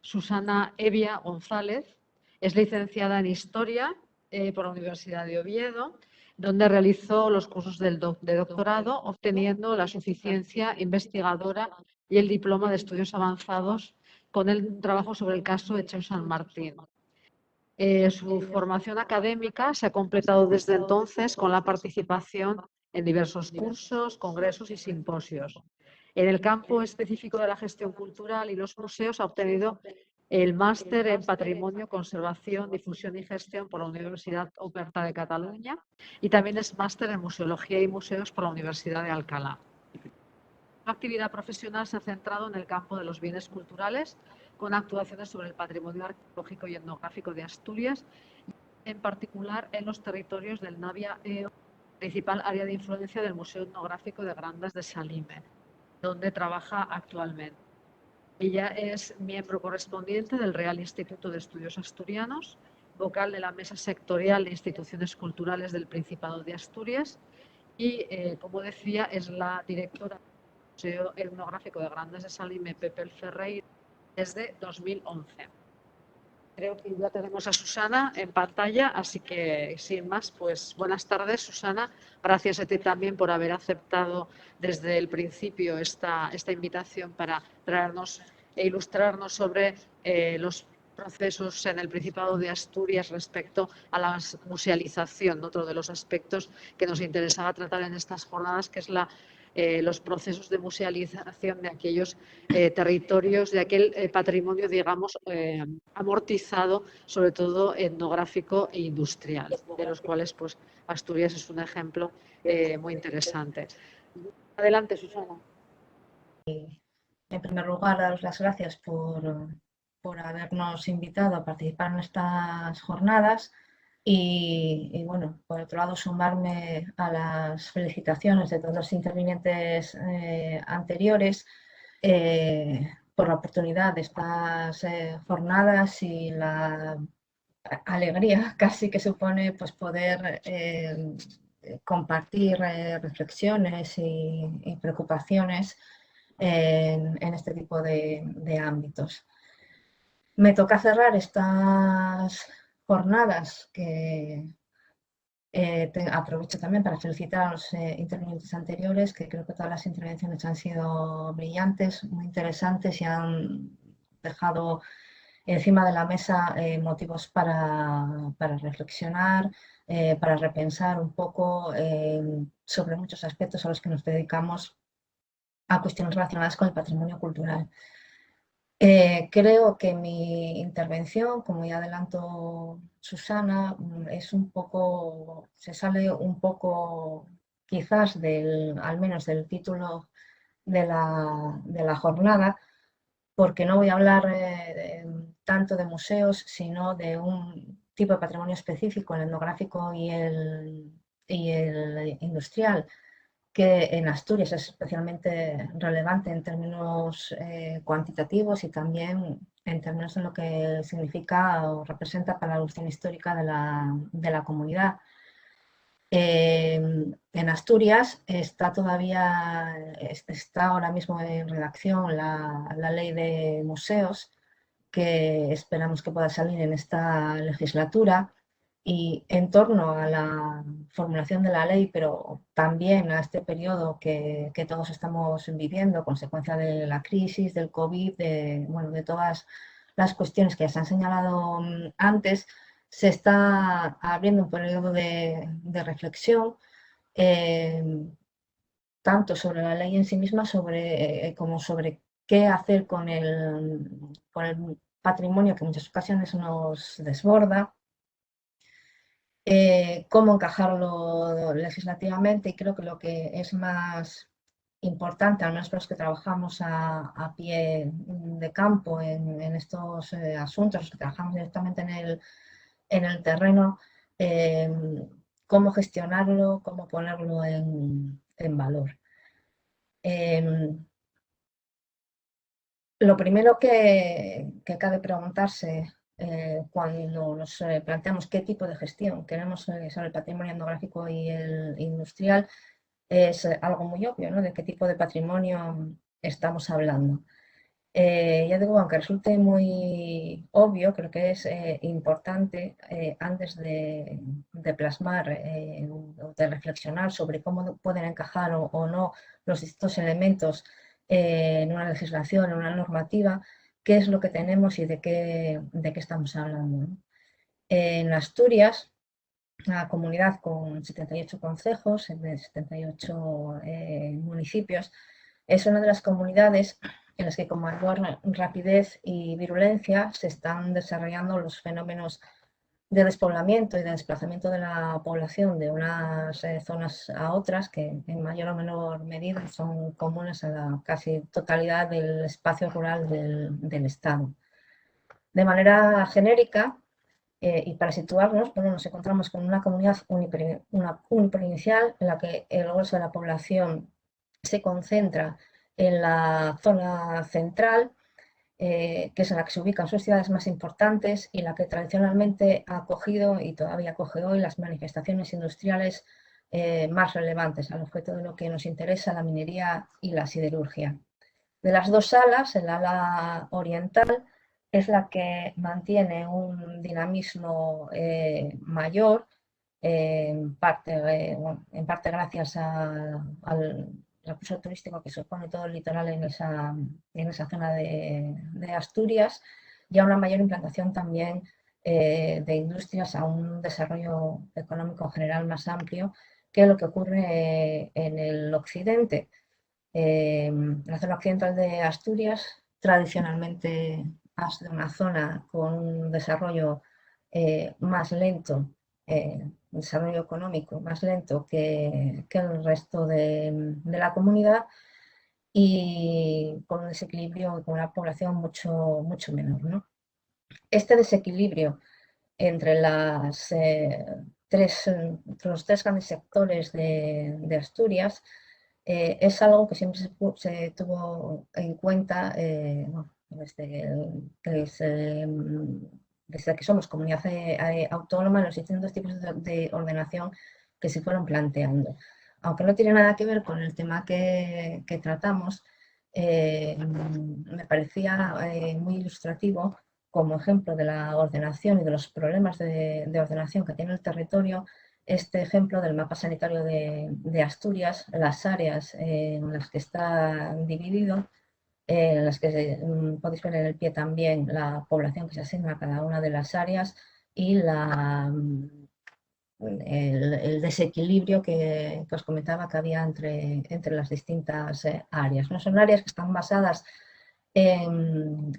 Susana Evia González es licenciada en Historia por la Universidad de Oviedo, donde realizó los cursos de doctorado, obteniendo la suficiencia investigadora y el diploma de estudios avanzados con el trabajo sobre el caso de Cheo San Martín. Su formación académica se ha completado desde entonces con la participación en diversos cursos, congresos y simposios. En el campo específico de la gestión cultural y los museos ha obtenido el máster en Patrimonio, Conservación, Difusión y Gestión por la Universidad Oberta de Cataluña y también es máster en Museología y Museos por la Universidad de Alcalá. Su actividad profesional se ha centrado en el campo de los bienes culturales, con actuaciones sobre el patrimonio arqueológico y etnográfico de Asturias, en particular en los territorios del Navia Eo, principal área de influencia del Museo Etnográfico de Grandas de Salime, donde trabaja actualmente. Ella es miembro correspondiente del Real Instituto de Estudios Asturianos, vocal de la Mesa Sectorial de Instituciones Culturales del Principado de Asturias y, como decía, es la directora del Museo Etnográfico de Grandas de Salime, Pepe Ferreira, desde 2011. Creo que ya tenemos a Susana en pantalla, así que sin más, pues buenas tardes, Susana. Gracias a ti también por haber aceptado desde el principio esta invitación para traernos e ilustrarnos sobre los procesos en el Principado de Asturias respecto a la musealización, otro de los aspectos que nos interesaba tratar en estas jornadas, que es los procesos de musealización de aquellos territorios, de aquel patrimonio, digamos, amortizado, sobre todo etnográfico e industrial, de los cuales pues, Asturias es un ejemplo muy interesante. Adelante, Susana. En primer lugar, daros las gracias por habernos invitado a participar en estas jornadas y, bueno, por otro lado, sumarme a las felicitaciones de todos los intervinientes anteriores por la oportunidad de estas jornadas y la alegría casi que supone pues, poder compartir reflexiones y preocupaciones en este tipo de ámbitos. Me toca cerrar estas jornadas que aprovecho también para felicitar a los intervinientes anteriores, que creo que todas las intervenciones han sido brillantes, muy interesantes y han dejado encima de la mesa motivos para reflexionar, para repensar un poco sobre muchos aspectos a los que nos dedicamos a cuestiones relacionadas con el patrimonio cultural. Creo que mi intervención, como ya adelantó Susana, es un poco, se sale un poco quizás al menos del título de la jornada, porque no voy a hablar tanto de museos, sino de un tipo de patrimonio específico, el etnográfico y el industrial, que en Asturias es especialmente relevante en términos cuantitativos y también en términos de lo que significa o representa para la evolución histórica de la comunidad. En Asturias está ahora mismo en redacción la ley de museos, que esperamos que pueda salir en esta legislatura, y en torno a la formulación de la ley, pero también a este periodo que todos estamos viviendo, consecuencia de la crisis, del COVID, de todas las cuestiones que ya se han señalado antes, se está abriendo un periodo de reflexión, tanto sobre la ley en sí misma como sobre qué hacer con el patrimonio que en muchas ocasiones nos desborda, cómo encajarlo legislativamente. Y creo que lo que es más importante, al menos para los que trabajamos a pie de campo en estos asuntos, los que trabajamos directamente en el terreno, cómo gestionarlo, cómo ponerlo en valor. Lo primero que cabe preguntarse cuando nos planteamos qué tipo de gestión queremos sobre el patrimonio etnográfico y el industrial es algo muy obvio, ¿no? De qué tipo de patrimonio estamos hablando. Ya digo, aunque resulte muy obvio, creo que es importante antes de plasmar o de reflexionar sobre cómo pueden encajar o no los distintos elementos en una legislación, en una normativa, qué es lo que tenemos y de qué estamos hablando, ¿no? En Asturias, una comunidad con 78 concejos, de 78 municipios, es una de las comunidades en las que con mayor rapidez y virulencia se están desarrollando los fenómenos de despoblamiento y de desplazamiento de la población de unas zonas a otras que en mayor o menor medida son comunes a la casi totalidad del espacio rural del Estado. De manera genérica, y para situarnos, bueno, nos encontramos con una comunidad uniprovincial en la que el grueso de la población se concentra en la zona central, que es en la que se ubican sus ciudades más importantes y la que tradicionalmente ha acogido y todavía acoge hoy las manifestaciones industriales más relevantes al objeto de lo que nos interesa, la minería y la siderurgia. De las dos alas, el ala oriental es la que mantiene un dinamismo mayor, en parte gracias al recurso turístico que supone todo el litoral en esa zona de Asturias, y a una mayor implantación también de industrias, a un desarrollo económico general más amplio que lo que ocurre en el occidente. La zona occidental de Asturias tradicionalmente ha sido una zona con un desarrollo más lento, desarrollo económico más lento que el resto de la comunidad, y con un desequilibrio, con una población mucho menor, ¿no? Este desequilibrio entre los tres grandes sectores de Asturias es algo que siempre se tuvo en cuenta bueno, desde que somos comunidad autónoma, en los distintos tipos de ordenación que se fueron planteando. Aunque no tiene nada que ver con el tema que tratamos, me parecía muy ilustrativo como ejemplo de la ordenación y de los problemas de ordenación que tiene el territorio, este ejemplo del mapa sanitario de Asturias, las áreas en las que está dividido, en las que podéis ver en el pie también la población que se asigna a cada una de las áreas y el desequilibrio que os comentaba que había entre las distintas áreas. ¿No? Son áreas que están basadas en,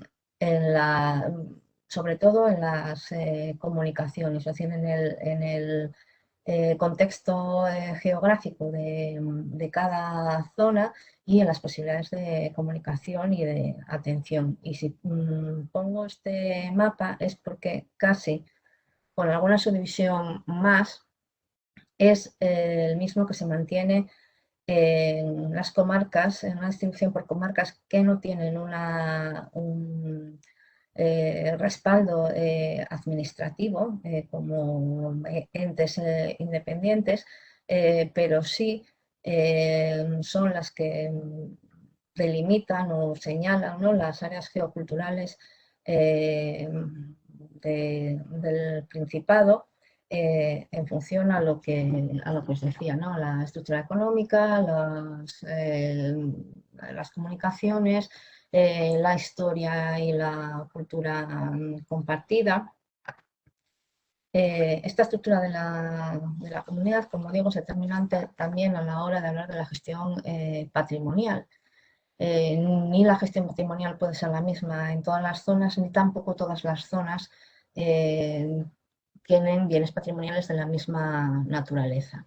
sobre todo en las comunicaciones, es decir, en el contexto geográfico de cada zona y en las posibilidades de comunicación y de atención. Y si pongo este mapa es porque casi con alguna subdivisión más es el mismo que se mantiene en las comarcas, en una distribución por comarcas que no tienen un respaldo administrativo como entes independientes, pero sí son las que delimitan o señalan, ¿no?, las áreas geoculturales del Principado en función a lo que os decía, ¿no?, la estructura económica, las comunicaciones, la historia y la cultura compartida. Esta estructura de la comunidad, como digo, es determinante también a la hora de hablar de la gestión patrimonial. Ni la gestión patrimonial puede ser la misma en todas las zonas, ni tampoco todas las zonas tienen bienes patrimoniales de la misma naturaleza.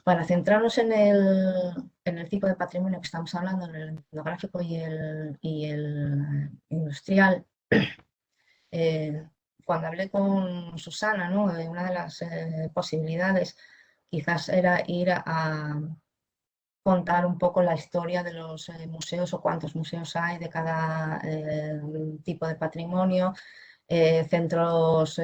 Para centrarnos en el tipo de patrimonio que estamos hablando, en el etnográfico y el industrial, cuando hablé con Susana, ¿no?, una de las posibilidades quizás era ir a contar un poco la historia de los museos o cuántos museos hay de cada tipo de patrimonio, centros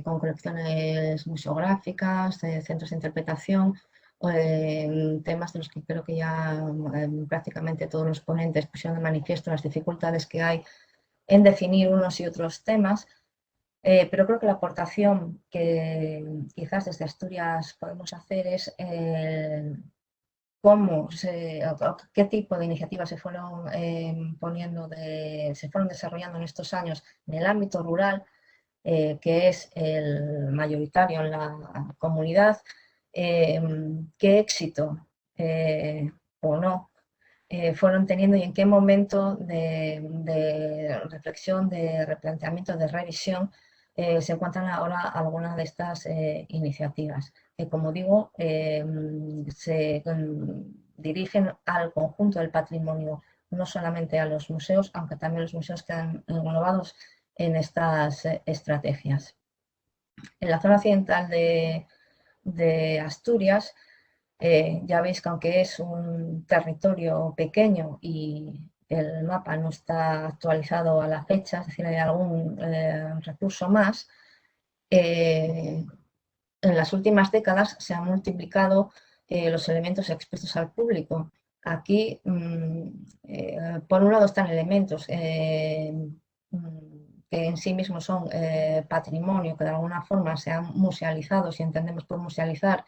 con colecciones museográficas, centros de interpretación, temas de los que creo que ya prácticamente todos los ponentes pusieron de manifiesto las dificultades que hay en definir unos y otros temas, pero creo que la aportación que quizás desde Asturias podemos hacer es qué tipo de iniciativas se fueron se fueron desarrollando en estos años en el ámbito rural, que es el mayoritario en la comunidad, qué éxito o no fueron teniendo y en qué momento de reflexión, de replanteamiento, de revisión se encuentran ahora algunas de estas iniciativas, que como digo, se dirigen al conjunto del patrimonio, no solamente a los museos, aunque también los museos quedan englobados en estas estrategias. En la zona occidental de Asturias, ya veis que aunque es un territorio pequeño y el mapa no está actualizado a la fecha, es decir, hay algún recurso más, en las últimas décadas se han multiplicado los elementos expuestos al público. Aquí, por un lado, están elementos que en sí mismos son patrimonio, que de alguna forma se han musealizado, si entendemos por musealizar,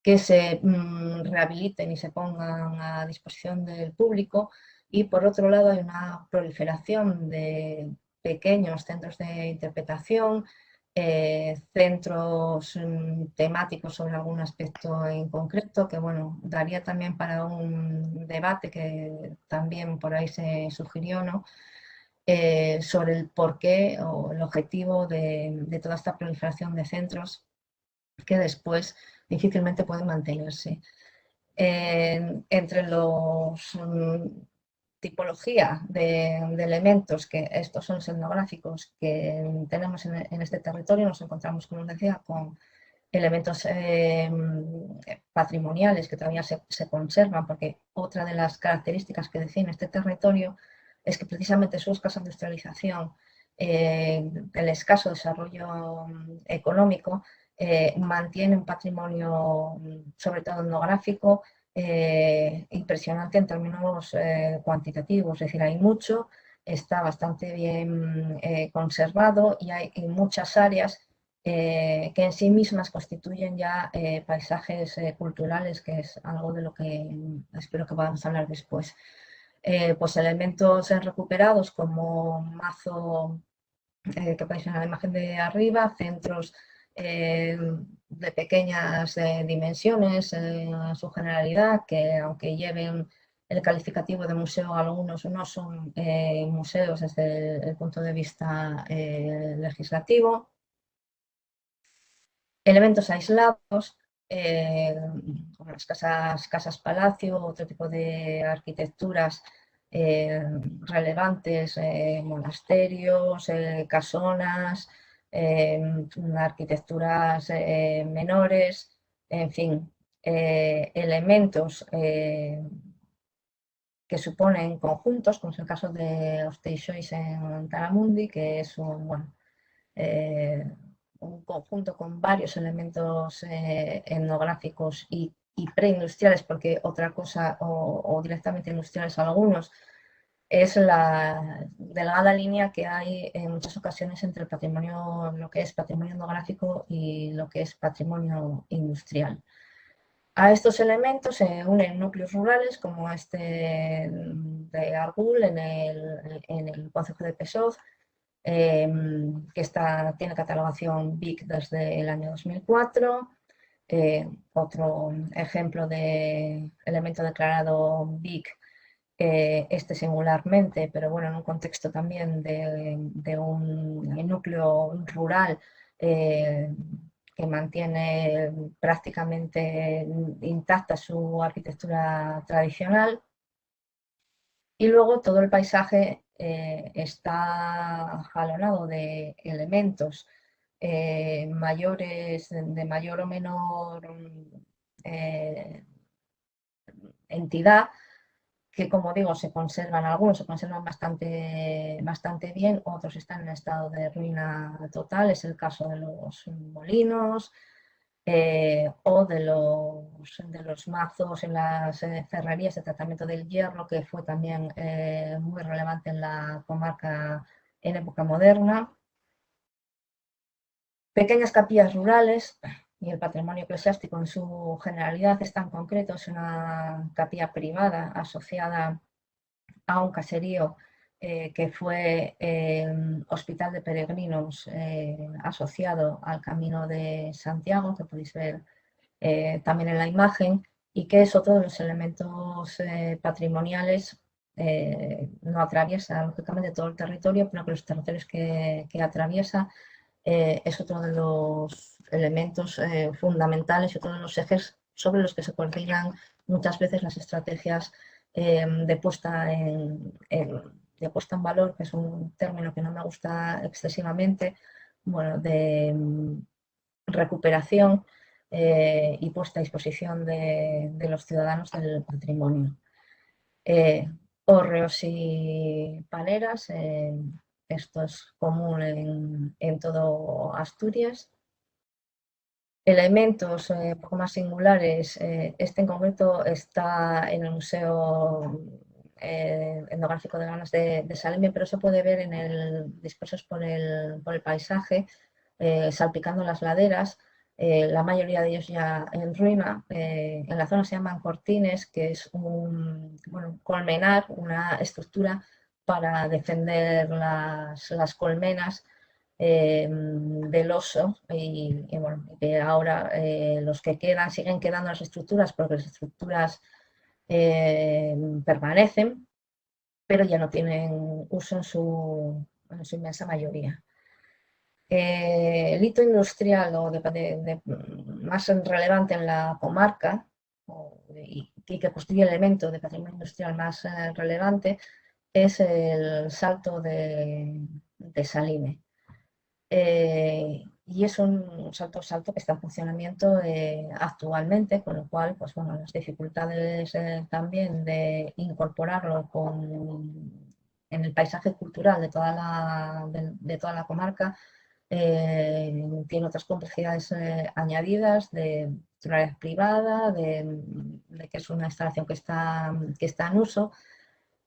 que se rehabiliten y se pongan a disposición del público. Y por otro lado hay una proliferación de pequeños centros de interpretación, centros temáticos sobre algún aspecto en concreto, que bueno, daría también para un debate que también por ahí se sugirió, ¿no? Sobre el porqué o el objetivo de toda esta proliferación de centros que después difícilmente pueden mantenerse. Entre los tipología de elementos, que estos son los etnográficos que tenemos en este territorio, nos encontramos, como os decía, con elementos patrimoniales que todavía se conservan, porque otra de las características que define este territorio es que precisamente su escasa industrialización, el escaso desarrollo económico, mantiene un patrimonio, sobre todo etnográfico, impresionante en términos cuantitativos, es decir, hay mucho, está bastante bien conservado y hay muchas áreas que en sí mismas constituyen ya paisajes culturales, que es algo de lo que espero que podamos hablar después. Pues elementos recuperados como mazo que podéis ver en la imagen de arriba, centros de pequeñas dimensiones en su generalidad, que aunque lleven el calificativo de museo, algunos no son museos desde el punto de vista legislativo. Elementos aislados, como las casas palacio, otro tipo de arquitecturas relevantes, monasterios, casonas, arquitecturas menores, en fin, elementos que suponen conjuntos, como es el caso de los Teixois en Taramundi, que es un conjunto con varios elementos etnográficos y preindustriales, porque otra cosa, o directamente industriales algunos, es la delgada línea que hay en muchas ocasiones entre el patrimonio, lo que es patrimonio etnográfico y lo que es patrimonio industrial. A estos elementos se unen núcleos rurales como este de Argul en el concejo de Pesós, que tiene catalogación BIC desde el año 2004. Otro ejemplo de elemento declarado BIC, este singularmente, pero bueno, en un contexto también de un núcleo rural que mantiene prácticamente intacta su arquitectura tradicional. Y luego todo el paisaje está jalonado de elementos mayores, de mayor o menor entidad, que como digo, algunos se conservan bastante bien, otros están en estado de ruina total, es el caso de los molinos, o de los mazos en las ferrerías de tratamiento del hierro, que fue también muy relevante en la comarca en época moderna. Pequeñas capillas rurales y el patrimonio eclesiástico en su generalidad es tan concreto, es una capilla privada asociada a un caserío que fue hospital de peregrinos asociado al Camino de Santiago, que podéis ver también en la imagen, y que es otro de los elementos patrimoniales. No atraviesa lógicamente todo el territorio, pero que los territorios que atraviesa es otro de los elementos fundamentales y otro de los ejes sobre los que se coordinan muchas veces las estrategias de puesta de puesta en valor, que es un término que no me gusta excesivamente, bueno, de recuperación y puesta a disposición de los ciudadanos del patrimonio. Hórreos y paleras, esto es común en todo Asturias. Elementos un poco más singulares, este en concreto está en el Museo Etnográfico de Ganas de Salemi, pero se puede ver dispersos por el paisaje, salpicando las laderas, la mayoría de ellos ya en ruina. En la zona se llaman cortines, que es un colmenar, una estructura para defender las colmenas del oso y bueno, que ahora los que quedan siguen quedando las estructuras porque las estructuras permanecen, pero ya no tienen uso en su inmensa mayoría. El hito industrial o más relevante en la comarca y que constituye el elemento de patrimonio industrial más relevante es el Salto de Salime. Y es un salto que está en funcionamiento actualmente, con lo cual, pues bueno, las dificultades también de incorporarlo en el paisaje cultural de toda la comarca tiene otras complejidades añadidas de titularidad privada, de que es una instalación que está en uso,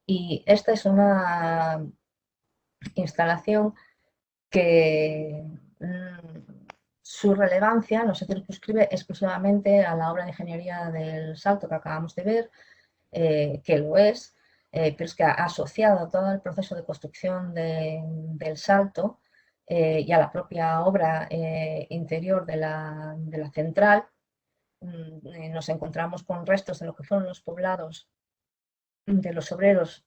y esta es una instalación que su relevancia no se circunscribe exclusivamente a la obra de ingeniería del Salto que acabamos de ver, que lo es, pero es que ha asociado todo el proceso de construcción del Salto y a la propia obra interior de la central. Nos encontramos con restos de lo que fueron los poblados de los obreros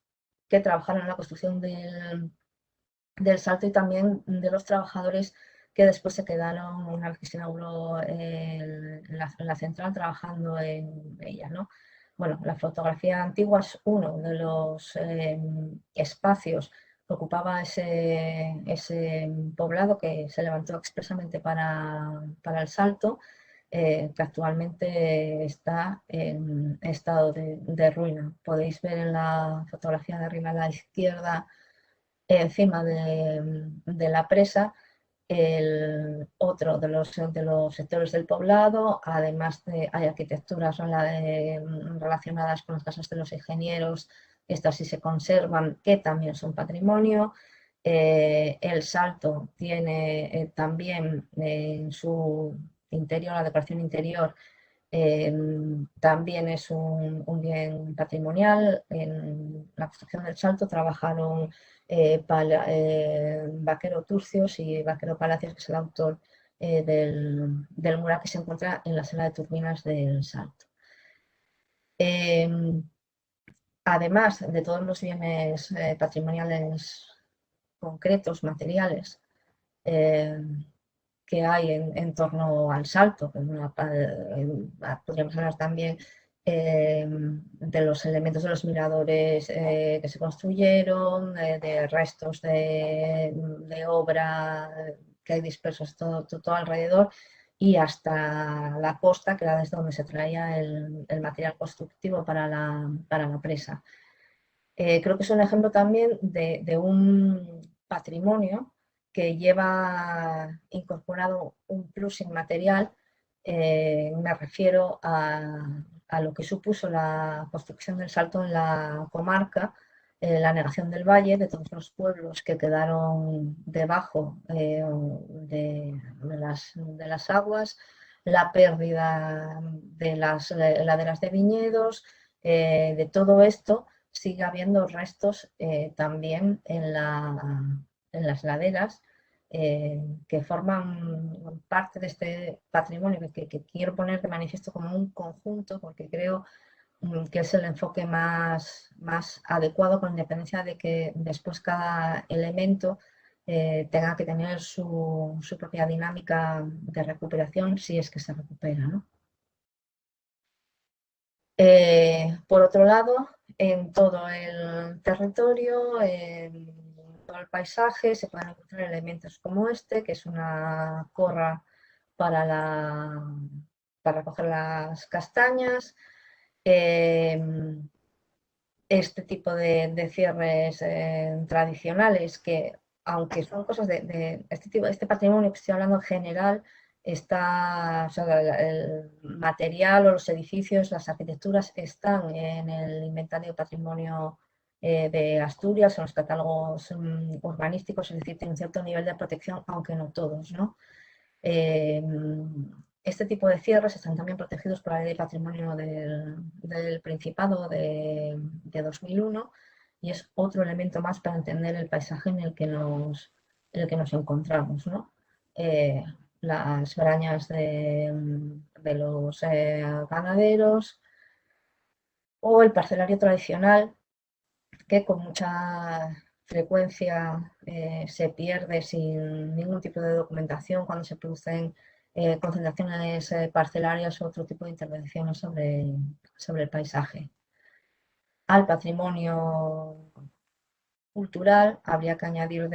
que trabajaron en la construcción del Salto y también de los trabajadores que después se quedaron una vez que se inauguró la central trabajando en ella, ¿no? Bueno, la fotografía antigua es uno de los espacios que ocupaba ese poblado que se levantó expresamente para el Salto, que actualmente está en estado de ruina. Podéis ver en la fotografía de arriba a la izquierda, encima de la presa, otro de los sectores del poblado. Además hay arquitecturas relacionadas con las casas de los ingenieros, estas sí se conservan, que también son patrimonio. El Salto tiene también en su interior, la decoración interior, también es un bien patrimonial. En la construcción del Salto trabajaron Vaquero Turcios y Vaquero Palacios, que es el autor del mural que se encuentra en la sala de turbinas del Salto. Además de todos los bienes patrimoniales concretos, materiales, que hay en torno al Salto, podríamos hablar también de los elementos de los miradores que se construyeron, de restos de obra que hay dispersos todo alrededor, y hasta la costa, que era desde donde se traía el material constructivo para la presa. Creo que es un ejemplo también de un patrimonio que lleva incorporado un plus inmaterial Me refiero a lo que supuso la construcción del Salto en la comarca, la anegación del valle, de todos los pueblos que quedaron debajo de las aguas, la pérdida de las laderas de viñedos, de todo esto sigue habiendo restos también en las laderas que forman parte de este patrimonio que quiero poner de manifiesto como un conjunto, porque creo que es el enfoque más adecuado, con independencia de que después cada elemento tenga que tener su propia dinámica de recuperación, si es que se recupera, ¿no? Por otro lado, en todo el territorio, en todo el paisaje, se pueden encontrar elementos como este, que es una corra para coger las castañas, este tipo de cierres tradicionales, que aunque son cosas de este patrimonio que estoy hablando en general, está, o sea, el material o los edificios, las arquitecturas están en el inventario patrimonio de Asturias, en los catálogos urbanísticos, es decir, tiene un cierto nivel de protección, aunque no todos, ¿no? Este tipo de cierres están también protegidos por la Ley de Patrimonio del Principado de 2001, y es otro elemento más para entender el paisaje en el que nos encontramos, ¿no? Las brañas de los ganaderos, o el parcelario tradicional, que con mucha frecuencia se pierde sin ningún tipo de documentación cuando se producen concentraciones parcelarias u otro tipo de intervenciones sobre el paisaje. Al patrimonio cultural habría que añadir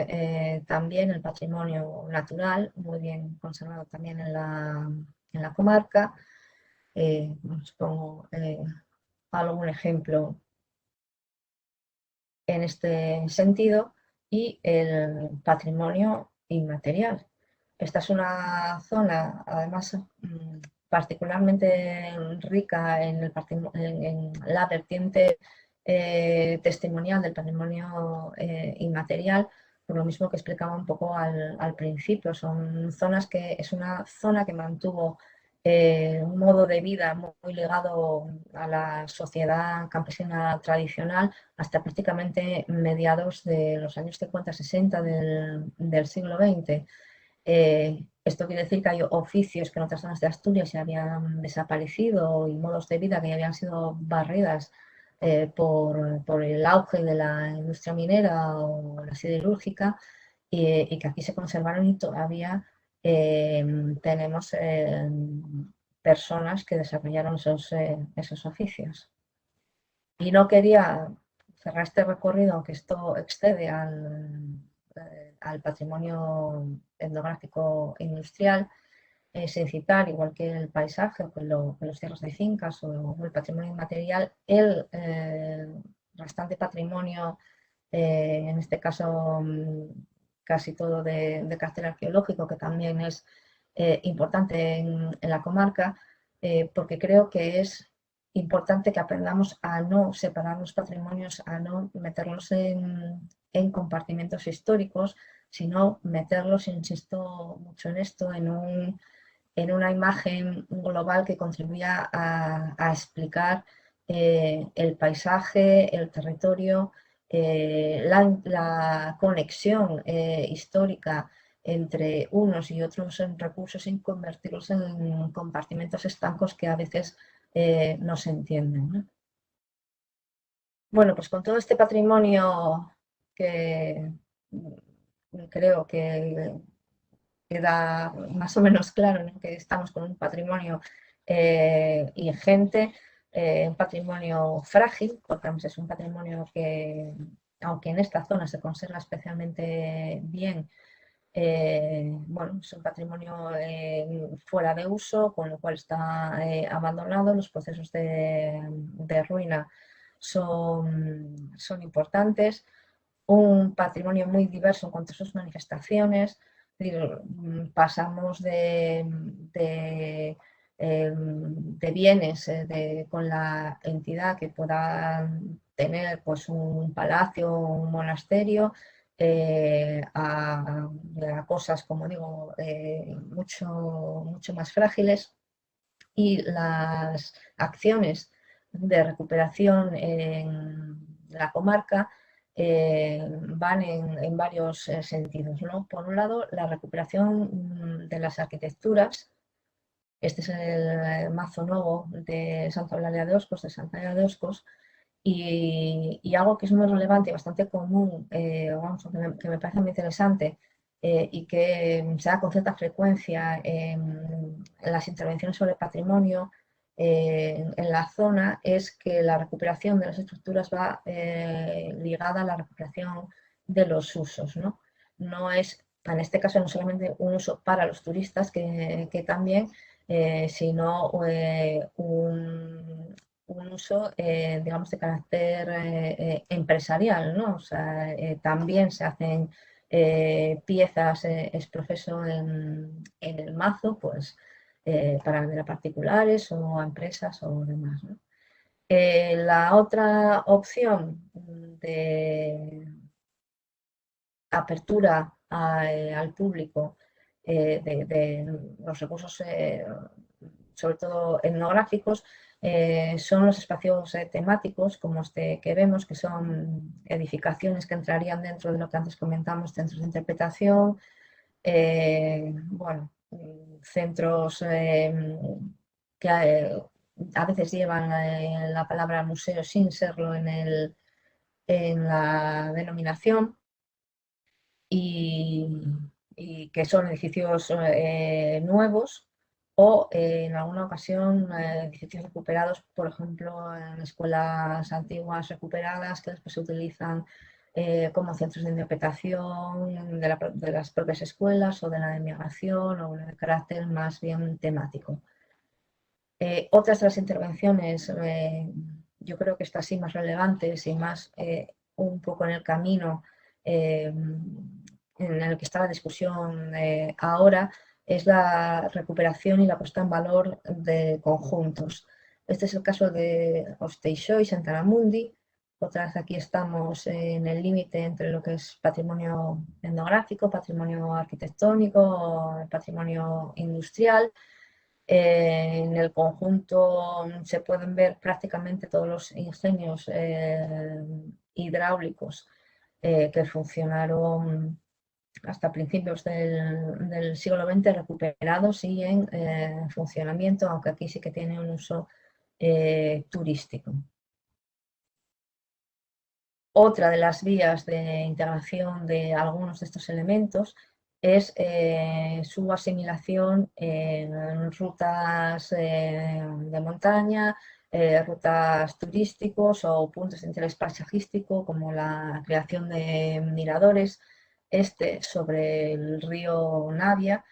también el patrimonio natural, muy bien conservado también en la comarca. Os pongo algún ejemplo en este sentido, y el patrimonio inmaterial. Esta es una zona, además, particularmente rica en la vertiente testimonial del patrimonio inmaterial, por lo mismo que explicaba un poco al principio. Es una zona que mantuvo un modo de vida muy ligado a la sociedad campesina tradicional hasta prácticamente mediados de los años 50-60 del siglo XX. Esto quiere decir que hay oficios que en otras zonas de Asturias ya habían desaparecido, y modos de vida que ya habían sido barridas por el auge de la industria minera o la siderúrgica, y que aquí se conservaron, y todavía tenemos personas que desarrollaron esos oficios. Y no quería cerrar este recorrido, aunque esto excede al patrimonio etnográfico industrial, sin citar, igual que el paisaje, o que los cierros de fincas o el patrimonio inmaterial, el restante patrimonio, en este caso casi todo de carácter arqueológico, que también es importante en la comarca, porque creo que es importante que aprendamos a no separar los patrimonios, a no meterlos en compartimentos históricos, sino meterlos, insisto mucho en esto, en una imagen global que contribuya a explicar el paisaje, el territorio, la conexión histórica entre unos y otros recursos, sin convertirlos en compartimentos estancos que a veces no se entienden, ¿no? Bueno, pues con todo este patrimonio que creo que queda más o menos claro, ¿no?, que estamos con un patrimonio ingente, un patrimonio frágil, porque es un patrimonio que, aunque en esta zona se conserva especialmente bien, bueno, es un patrimonio fuera de uso, con lo cual está abandonado. Los procesos de ruina son importantes. Un patrimonio muy diverso en cuanto a sus manifestaciones. Pasamos de de bienes con la entidad que pueda tener pues, un palacio o un monasterio, a cosas, como digo, mucho más frágiles, y las acciones de recuperación en la comarca van en varios sentidos, ¿no? Por un lado, la recuperación de las arquitecturas. Este es el mazo nuevo de Santa Eulalia de Oscos, de Santa Eulalia de Oscos, y algo que es muy relevante y bastante común, que me parece muy interesante, y que se da con cierta frecuencia en las intervenciones sobre patrimonio en la zona, es que la recuperación de las estructuras va ligada a la recuperación de los usos, ¿no? No es, en este caso, no solamente un uso para los turistas, que también, sino un uso, digamos, de carácter empresarial, ¿no? O sea, también se hacen piezas ex professo en el mazo, pues, para vender a particulares o a empresas o demás, ¿no? La otra opción de apertura al público de los recursos, sobre todo etnográficos, son los espacios temáticos, como este que vemos, que son edificaciones que entrarían dentro de lo que antes comentamos, centros de interpretación, bueno, centros que a veces llevan la palabra museo sin serlo en la denominación, y que son edificios nuevos, o en alguna ocasión edificios recuperados, por ejemplo, en escuelas antiguas recuperadas que después se utilizan como centros de interpretación de las propias escuelas o de la migración, o de carácter más bien temático. Otras de las intervenciones, yo creo que estas sí más relevantes y más un poco en el camino en el que está la discusión ahora, es la recuperación y la puesta en valor de conjuntos. Este es el caso de Osteixó y Santaramundi. Otra vez aquí estamos en el límite entre lo que es patrimonio etnográfico, patrimonio arquitectónico, patrimonio industrial. En el conjunto se pueden ver prácticamente todos los ingenios hidráulicos que funcionaron hasta principios del siglo XX, recuperados y en funcionamiento, aunque aquí sí que tiene un uso turístico. Otra de las vías de integración de algunos de estos elementos es su asimilación en rutas de montaña, rutas turísticos o puntos de interés paisajístico, como la creación de miradores. Este, sobre el río Navia,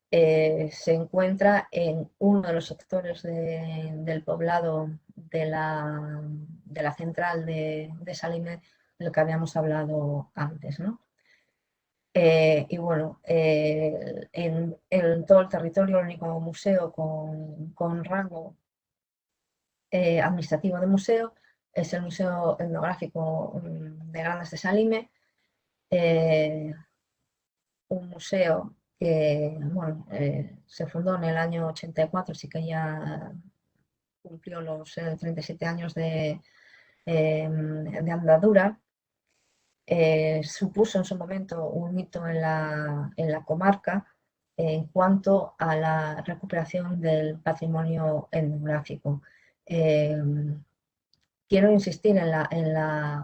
se encuentra en uno de los sectores del poblado de la central de Salime, del que habíamos hablado antes, ¿no? Y bueno, en todo el territorio, el único museo con rango administrativo de museo es el Museo Etnográfico de Grandas de Salime, un museo que, bueno, se fundó en el año 84, así que ya cumplió los 37 años de andadura. Supuso en su momento un hito en la comarca en cuanto a la recuperación del patrimonio etnográfico. Quiero insistir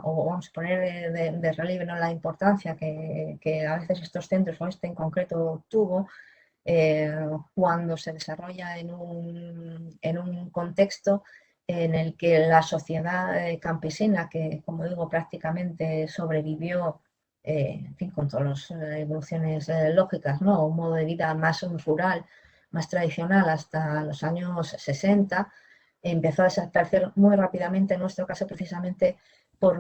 o vamos a poner de relieve, ¿no?, la importancia que a veces estos centros, o este en concreto, tuvo cuando se desarrolla en un contexto en el que la sociedad campesina, que, como digo, prácticamente sobrevivió, en fin, con todas las evoluciones lógicas, ¿no?, un modo de vida más rural, más tradicional hasta los años 60, empezó a desaparecer muy rápidamente, en nuestro caso precisamente por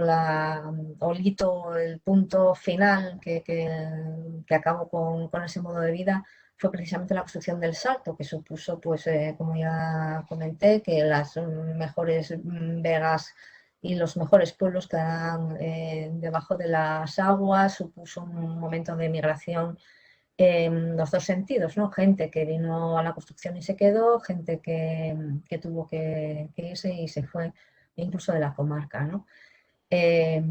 el punto final que acabó con ese modo de vida, fue precisamente la construcción del Salto, que supuso, pues, como ya comenté, que las mejores vegas y los mejores pueblos quedaban debajo de las aguas, supuso un momento de migración en los dos sentidos, ¿no? Gente que vino a la construcción y se quedó, gente que tuvo que irse y se fue incluso de la comarca, ¿no? Eh,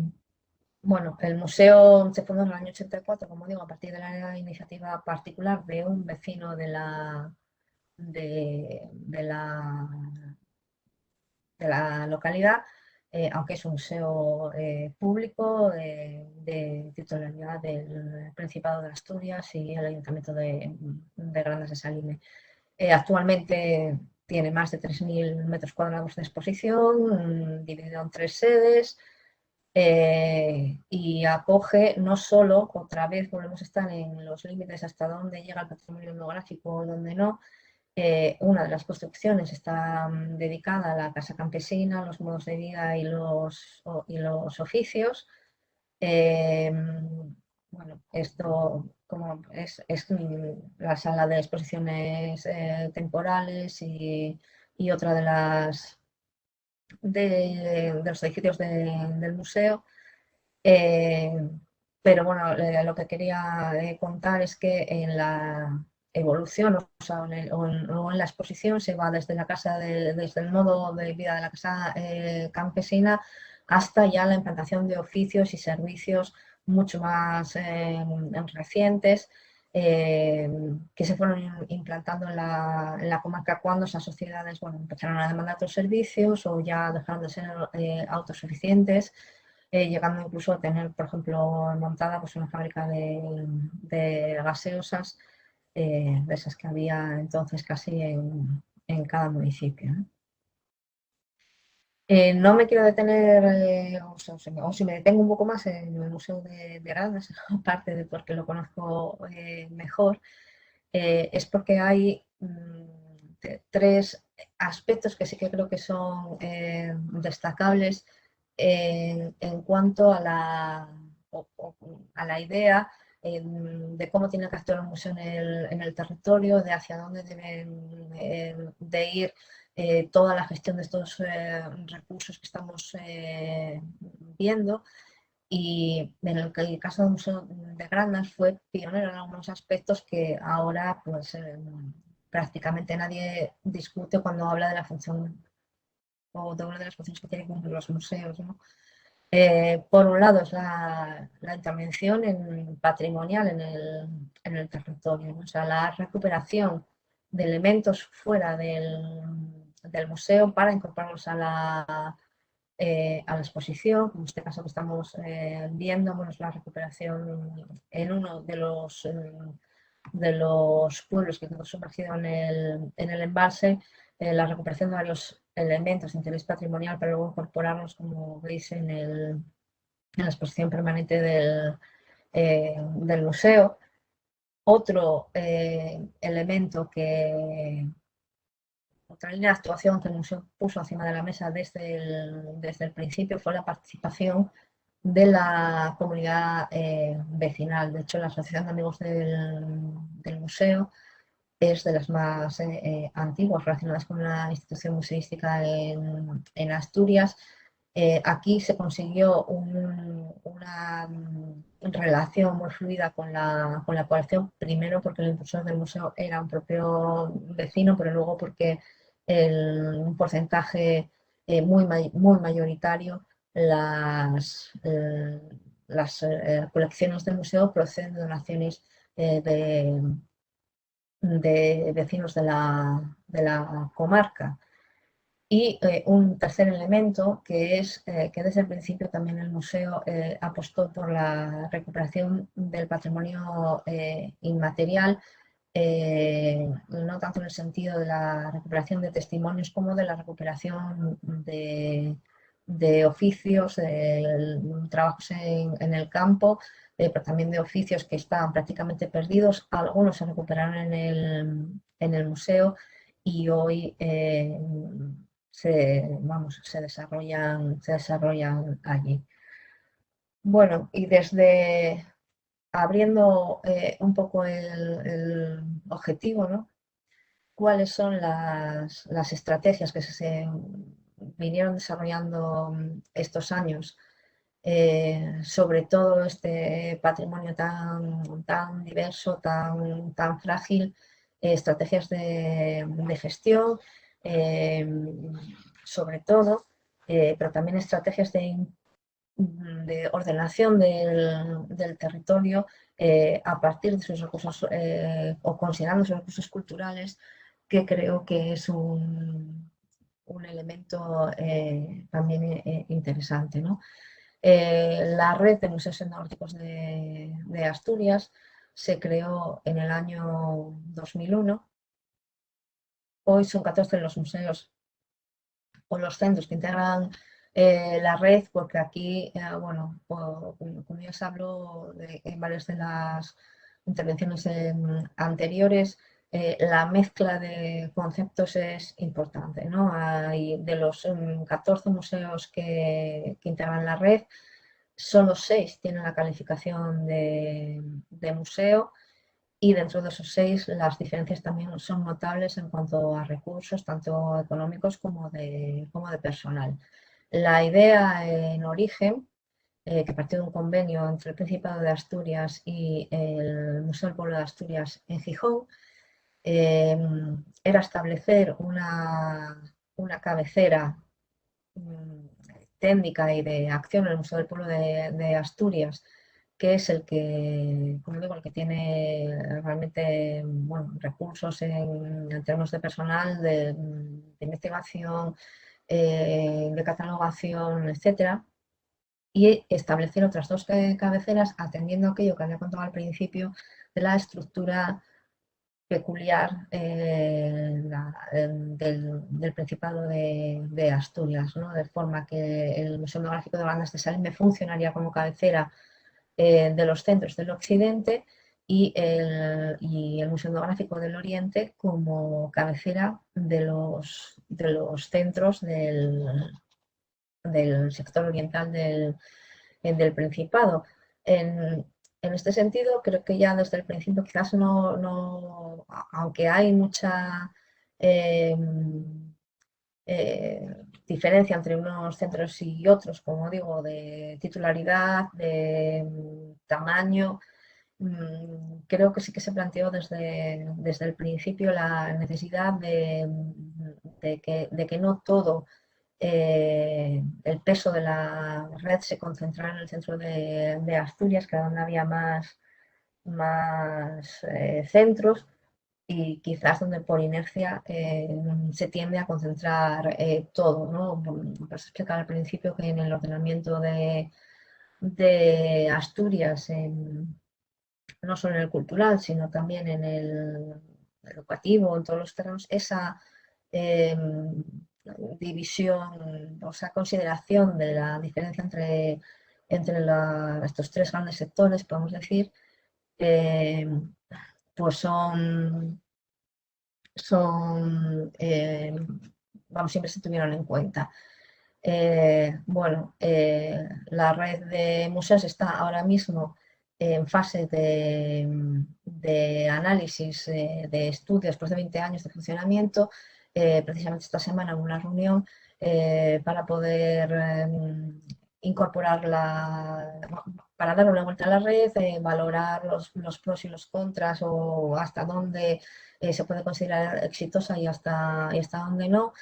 bueno, el museo se fundó en el año 84, como digo, a partir de la iniciativa particular de un vecino de la localidad, aunque es un museo público de titularidad del Principado de Asturias y el Ayuntamiento de Grandas de Salime. Actualmente tiene más de 3.000 metros cuadrados de exposición, dividido en 3 sedes, y acoge no solo, otra vez volvemos a estar en los límites hasta dónde llega el patrimonio etnográfico o dónde no. Una de las construcciones está dedicada a la casa campesina, los modos de vida y los oficios. Bueno, esto como es la sala de exposiciones temporales y otra de los edificios del museo. Pero bueno, lo que quería contar es que en la evolución, o sea, o en la exposición se va desde desde el modo de vida de la casa campesina hasta ya la implantación de oficios y servicios mucho más recientes, que se fueron implantando en la comarca cuando esas sociedades, bueno, empezaron a demandar otros servicios o ya dejaron de ser autosuficientes, llegando incluso a tener, por ejemplo, montada pues, una fábrica de gaseosas, de esas que había entonces casi en cada municipio, ¿no? No me quiero detener, o si me detengo un poco más en el Museo de Grandas, aparte de porque lo conozco mejor, es porque hay 3 aspectos que sí que creo que son destacables en cuanto a la idea de cómo tiene que actuar un museo en el territorio, de hacia dónde deben de ir toda la gestión de estos recursos que estamos viendo. Y en el caso del Museo de Grandas fue pionero en algunos aspectos que ahora pues prácticamente nadie discute cuando habla de la función o de una de las funciones que tienen que cumplir los museos, ¿no? Por un lado es la intervención patrimonial en el territorio, ¿no? O sea, la recuperación de elementos fuera del museo para incorporarlos a la exposición. En este caso que estamos viendo, bueno, es la recuperación en uno de los pueblos que quedó sumergido en el embalse, la recuperación de varios elementos de interés patrimonial para luego incorporarlos, como veis, en la exposición permanente del museo. Otro elemento otra línea de actuación que el museo puso encima de la mesa desde el principio fue la participación de la comunidad vecinal. De hecho, la Asociación de Amigos del Museo es de las más antiguas relacionadas con la institución museística en Asturias. Aquí se consiguió una relación muy fluida con la población, primero porque el impulsor del museo era un propio vecino, pero luego porque un porcentaje muy mayoritario, las colecciones del museo proceden de donaciones de vecinos de la comarca. Y un tercer elemento que es que desde el principio también el museo apostó por la recuperación del patrimonio inmaterial, no tanto en el sentido de la recuperación de testimonios como de la recuperación de oficios, de trabajos en el campo, pero también de oficios que estaban prácticamente perdidos. Algunos se recuperaron en el museo y hoy se desarrollan allí. Bueno, y desde abriendo un poco el objetivo, ¿no? ¿Cuáles son las estrategias que se vinieron desarrollando estos años sobre todo este patrimonio tan diverso, tan frágil, estrategias de gestión, eh, sobre todo, pero también estrategias de ordenación del territorio a partir de sus recursos o considerando sus recursos culturales, que creo que es un elemento también interesante, ¿no? La red de museos etnográficos de Asturias se creó en el año 2001. Hoy son 14 los museos o los centros que integran la red, porque aquí, bueno, como ya os hablo en varias de las intervenciones anteriores, la mezcla de conceptos es importante, ¿no? Hay de los 14 museos que integran la red, solo 6 tienen la calificación de museo, y dentro de esos 6 las diferencias también son notables en cuanto a recursos, tanto económicos como de personal. La idea en origen, que partió de un convenio entre el Principado de Asturias y el Museo del Pueblo de Asturias en Gijón, era establecer una cabecera técnica y de acción en el Museo del Pueblo de Asturias, que es el que, como digo, el que tiene realmente, bueno, recursos en términos de personal, de investigación, de catalogación, etcétera, y establecer otras 2 cabeceras atendiendo a aquello que había contado al principio de la estructura peculiar del Principado de Asturias, ¿no? De forma que el Museo Etnográfico de Bandas de Salime funcionaría como cabecera de los centros del occidente y el Museo Etnográfico del Oriente como cabecera de los centros del sector oriental del Principado. En este sentido, creo que ya desde el principio quizás aunque hay mucha eh, diferencia entre unos centros y otros, como digo, de titularidad, de tamaño, creo que sí que se planteó desde el principio la necesidad de que no todo el peso de la red se concentrara en el centro de Asturias, que era donde había más centros, y quizás donde por inercia se tiende a concentrar todo, ¿no? Pues explicar al principio que en el ordenamiento de Asturias, no solo en el cultural, sino también en el educativo, en todos los terrenos, esa división, o sea, consideración de la diferencia entre estos 3 grandes sectores, podemos decir, pues vamos, siempre se tuvieron en cuenta. Bueno, la red de museos está ahora mismo en fase de análisis de estudio después de 20 años de funcionamiento. Precisamente esta semana hubo una reunión para poder incorporarla, para darle una vuelta a la red, valorar los pros y los contras o hasta dónde se puede considerar exitosa y hasta dónde no.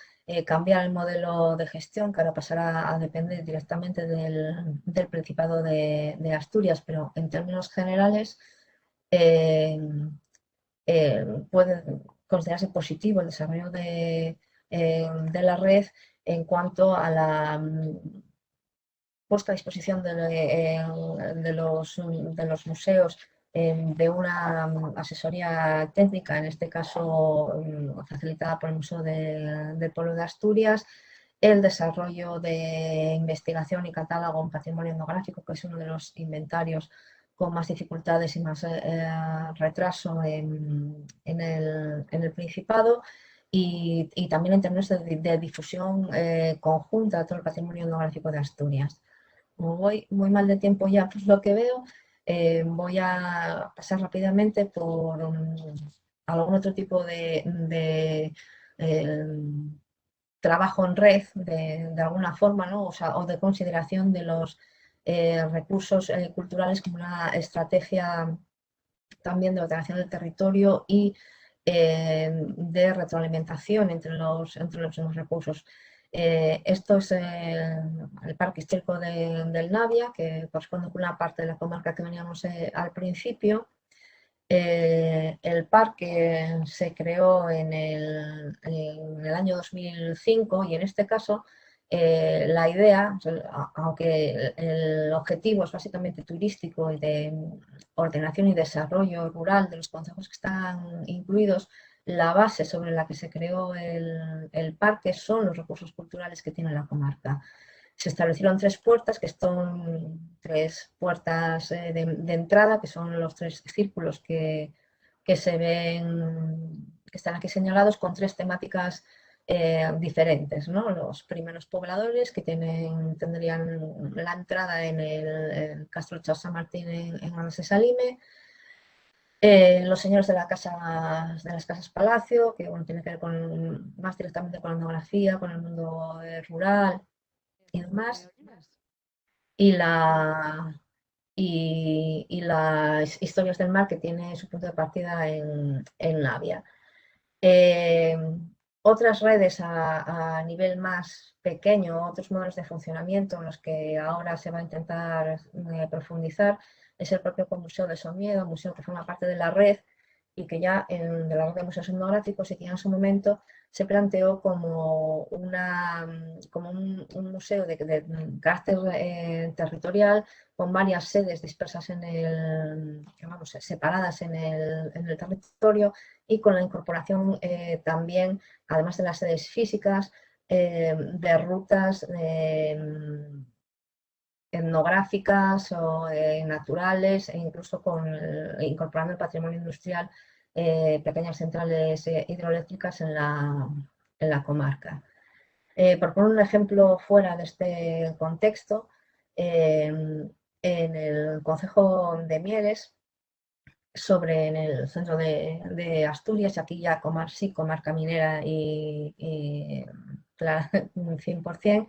Cambiar el modelo de gestión, que ahora pasará a depender directamente del Principado de Asturias, pero en términos generales puede considerarse positivo el desarrollo de la red en cuanto a la puesta a disposición de los museos de una asesoría técnica, en este caso facilitada por el Museo del Pueblo de Asturias, el desarrollo de investigación y catálogo en patrimonio etnográfico, que es uno de los inventarios con más dificultades y más retraso en el Principado, y también en términos de difusión conjunta de todo el patrimonio etnográfico de Asturias. Como voy muy mal de tiempo ya, pues lo que veo, Voy a pasar rápidamente por algún otro tipo de trabajo en red, de alguna forma, ¿no? O de consideración de los recursos culturales como una estrategia también de ordenación del territorio y de retroalimentación entre los mismos recursos. Esto es el Parque Histórico del Navia, que corresponde con una parte de la comarca que veníamos al principio. El parque se creó en el año 2005 y en este caso la idea, aunque el objetivo es básicamente turístico y de ordenación y desarrollo rural de los concejos que están incluidos, la base sobre la que se creó el parque son los recursos culturales que tiene la comarca. Se establecieron 3 puertas, que son 3 puertas de entrada, que son los 3 círculos que se ven, que están aquí señalados, con 3 temáticas diferentes, ¿no? Los primeros pobladores, que tendrían la entrada en el Castro de San Martín en Grandes de Salime, los señores de las casas palacio, que bueno, tiene que ver más directamente con la etnografía, con el mundo rural y demás, y las historias del mar, que tiene su punto de partida en Navia. Otras redes a nivel más pequeño, otros modelos de funcionamiento en los que ahora se va a intentar profundizar, es el propio Museo de Somiedo, un museo que forma parte de la red y que ya de la red de museos etnográficos, y que ya en su momento se planteó como un museo de carácter territorial, con varias sedes dispersas separadas en el territorio, y con la incorporación también, además de las sedes físicas, de rutas etnográficas o naturales, e incluso incorporando el patrimonio industrial, pequeñas centrales hidroeléctricas en la comarca. Por poner un ejemplo fuera de este contexto, en el concejo de Mieres, en el centro de Asturias, aquí ya comarca minera y claro, 100%,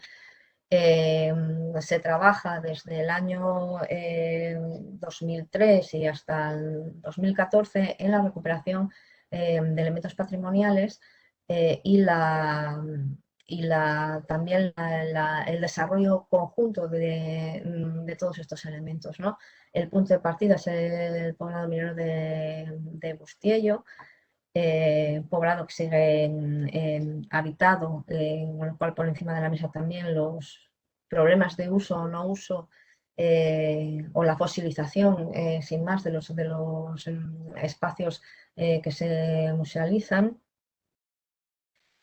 se trabaja desde el año 2003 y hasta el 2014 en la recuperación de elementos patrimoniales también el desarrollo conjunto de todos estos elementos, ¿no? El punto de partida es el poblado minero de Bustiello, poblado que sigue habitado, con el cual por encima de la mesa también los problemas de uso o no uso o la fosilización, sin más, de los espacios que se musealizan.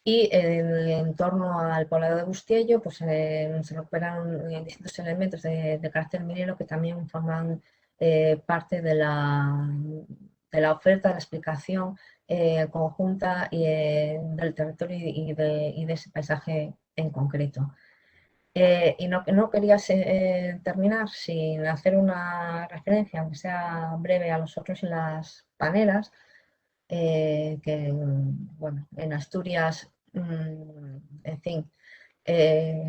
Y en torno al poblado de Bustiello, pues se recuperaron distintos elementos de carácter minero que también forman parte de la oferta, de la explicación conjunta del territorio y de ese paisaje en concreto. Y no quería terminar sin hacer una referencia, aunque sea breve, a los otros y las panelas, que bueno, en Asturias, en fin,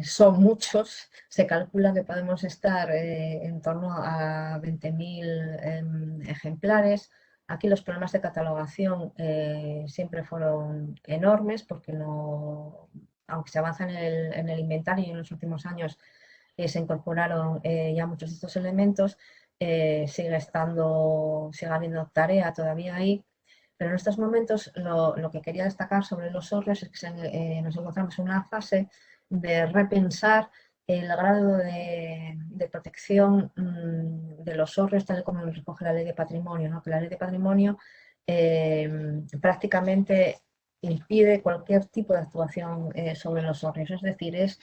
son muchos. Se calcula que podemos estar en torno a 20.000 ejemplares. Aquí los problemas de catalogación siempre fueron enormes, porque aunque se avanza en el inventario y en los últimos años se incorporaron ya muchos de estos elementos, sigue habiendo tarea todavía ahí. Pero en estos momentos lo que quería destacar sobre los hórreos es que nos encontramos en una fase de repensar el grado de protección de los hórreos, tal y como lo recoge la Ley de Patrimonio, ¿no? Que la Ley de Patrimonio prácticamente impide cualquier tipo de actuación sobre los hórreos. Es decir, es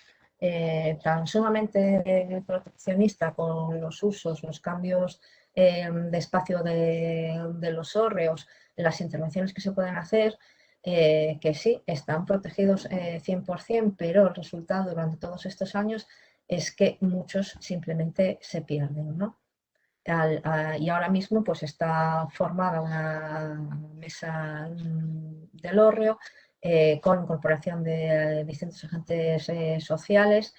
tan sumamente proteccionista con los usos, los cambios de espacio de los hórreos, las intervenciones que se pueden hacer, que sí, están protegidos 100%, pero el resultado durante todos estos años es que muchos simplemente se pierden, ¿no? y ahora mismo pues está formada una mesa del hórreo con incorporación de distintos agentes sociales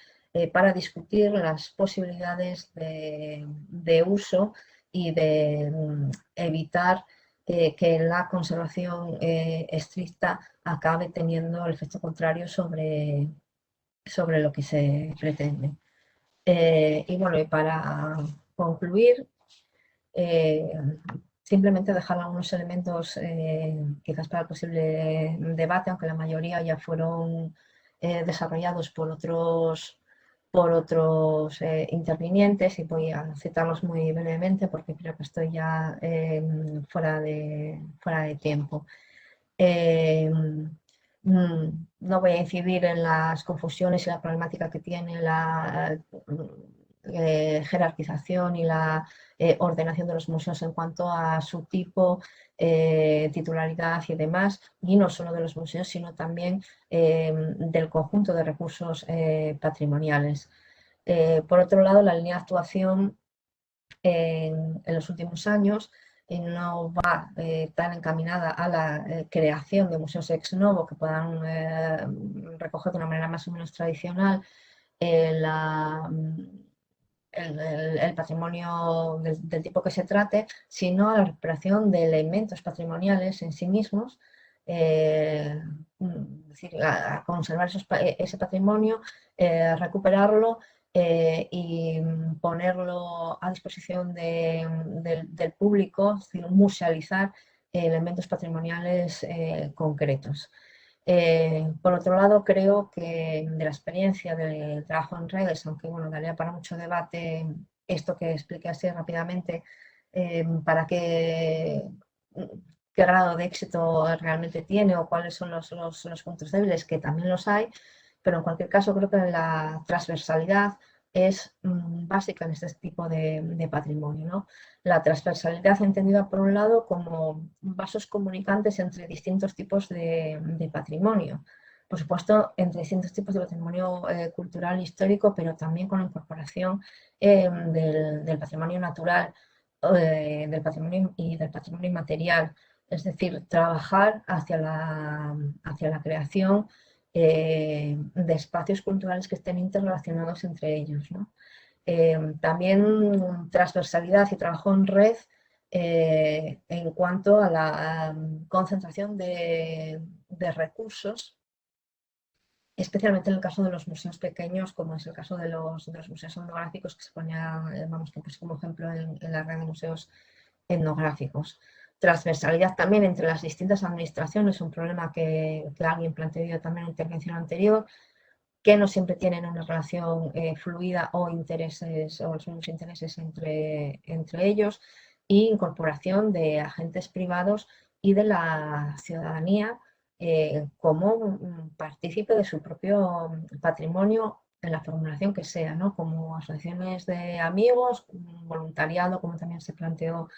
para discutir las posibilidades de uso y de evitar que la conservación estricta acabe teniendo el efecto contrario sobre lo que se pretende. Y bueno, y para concluir, eh, simplemente dejar algunos elementos quizás para el posible debate, aunque la mayoría ya fueron desarrollados por otros intervinientes, y voy a citarlos muy brevemente porque creo que estoy ya fuera de tiempo. No voy a incidir en las confusiones y la problemática que tiene la jerarquización y la ordenación de los museos en cuanto a su tipo, titularidad y demás, y no solo de los museos, sino también del conjunto de recursos patrimoniales. Por otro lado, la línea de actuación en los últimos años no va tan encaminada a la creación de museos ex novo que puedan recoger de una manera más o menos tradicional el patrimonio del tipo que se trate, sino a la recuperación de elementos patrimoniales en sí mismos, es decir, a conservar ese patrimonio, recuperarlo y ponerlo a disposición del público, es decir, musealizar elementos patrimoniales concretos. Por otro lado, creo que de la experiencia del trabajo en redes, aunque bueno, daría para mucho debate esto que expliqué así rápidamente, para qué grado de éxito realmente tiene o cuáles son los puntos débiles, que también los hay, pero en cualquier caso creo que la transversalidad es básica en este tipo de patrimonio, ¿no? La transversalidad entendida por un lado como vasos comunicantes entre distintos tipos de patrimonio. Por supuesto, entre distintos tipos de patrimonio cultural e histórico, pero también con la incorporación del patrimonio natural, del patrimonio y del patrimonio inmaterial. Es decir, trabajar hacia la creación de espacios culturales que estén interrelacionados entre ellos, ¿no? También transversalidad y trabajo en red en cuanto a la concentración de recursos, especialmente en el caso de los museos pequeños, como es el caso de los museos etnográficos, que se ponía, vamos, que como ejemplo en la red de museos etnográficos. Transversalidad también entre las distintas administraciones, un problema que alguien planteó también en la intervención anterior, que no siempre tienen una relación fluida o intereses o los mismos intereses entre ellos, y incorporación de agentes privados y de la ciudadanía como partícipe de su propio patrimonio en la formulación que sea, ¿no? Como asociaciones de amigos, voluntariado, como también se planteó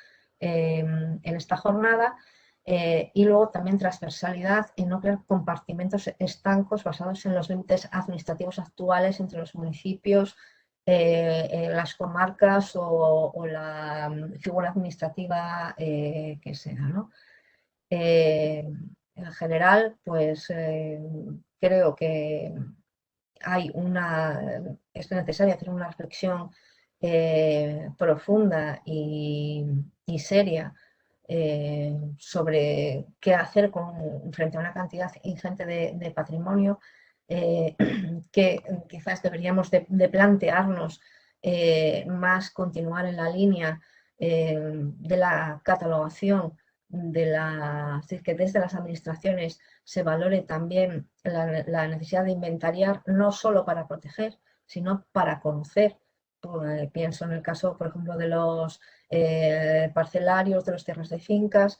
en esta jornada. Y luego también transversalidad y no crear compartimentos estancos basados en los límites administrativos actuales entre los municipios, las comarcas o la figura administrativa que sea, ¿no? En general, pues creo que es necesario hacer una reflexión profunda y seria sobre qué hacer frente a una cantidad ingente de patrimonio, que quizás deberíamos de plantearnos más continuar en la línea de la catalogación, es decir, que desde las administraciones se valore también la necesidad de inventariar, no solo para proteger, sino para conocer. Pienso en el caso, por ejemplo, de los parcelarios, de los tierras de fincas,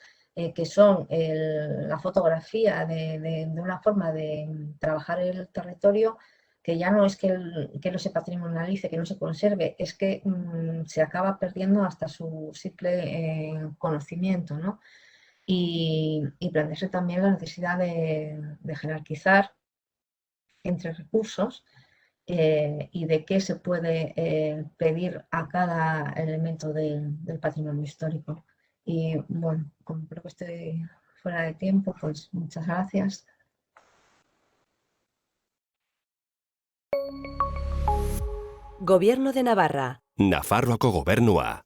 que son la fotografía de una forma de trabajar el territorio que ya no es que no se patrimonialice, que no se conserve, es que se acaba perdiendo hasta su simple conocimiento, ¿no? Y plantearse también la necesidad de jerarquizar entre recursos y de qué se puede pedir a cada elemento del patrimonio histórico. Y bueno, como creo que estoy fuera de tiempo, pues muchas gracias. Gobierno de Navarra. Nafarroako gobernua.